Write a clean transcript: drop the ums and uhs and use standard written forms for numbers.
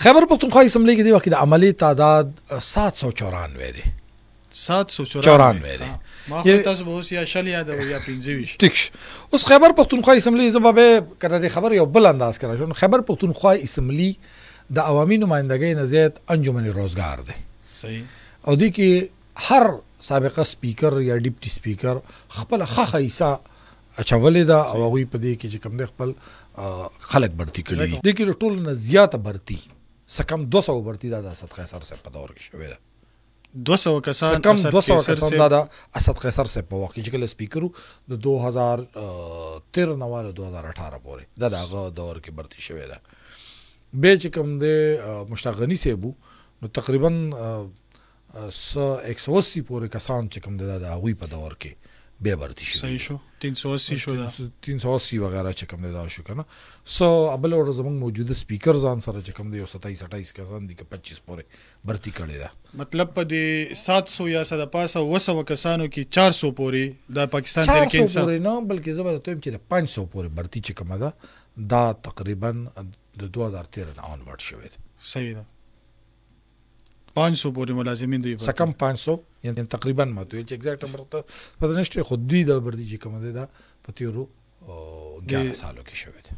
خیبر پختونخوا اسمبلی کې دی وخت د عملی تعداد 794 دی. 794 دی. ما خو تاسو به اوس یا شل یا د یا 25 ټیک. اوس خیبر پختونخوا اسمبلی زبابه کړه د خبر یو بل انداز کړه شو. خیبر پختونخوا اسمبلی د عوامي نمائندګۍ نه زیات انجمن روزګار دی. صحیح. او دی کې هر سابقه سپیکر یا ډیپټي سپیکر خپل خخه حصہ اچولې ده او هغوی په دې کې چې کوم دی خپل خلک برتی کړي دي. دې کې ټول نه زیاته برتی سکم 200 برتی دا د اسد قیصر صاحب په دور کې شوې ده. 200 کسان سکم 200 کسان دا د اسد قیصر صاحب په وخت کې چې کله سپیکر د 2013 نه واله 2018 پورې دا دغه دور کې برتی شوې ده. به چې کوم دی مشتاق غنی صاحب نو تقریبا 180 پورې کسان چې کوم دی د هغوی په دور کې بیا برتی شو. صحیح شو. 380 شو دا 380 وغیرہ چې کوم دی دا شو کنه. سو ابل ور زمونږ موجوده سپیکر ځان سره چې کوم دی 27 کسان دي که 25 پورې برتی کړي ده. مطلب په دې 700 یا 750 کسانو کې 400 پورې د پاکستان تحریک انصاف پورې نه بلکې زبر ته چې 500 پورې برتی چې کوم ده دا تقریبا د 2013 نه اونورډ شوی دی. صحیح ده. 500 پورې ملازمین دوی سکم 500 یعنی تقریبا ماته چې ایگزیکټ نمبر ته پته نشته خو دوی د برتی چې کوم دی دا په تیرو 11 سالو کې شوی دی.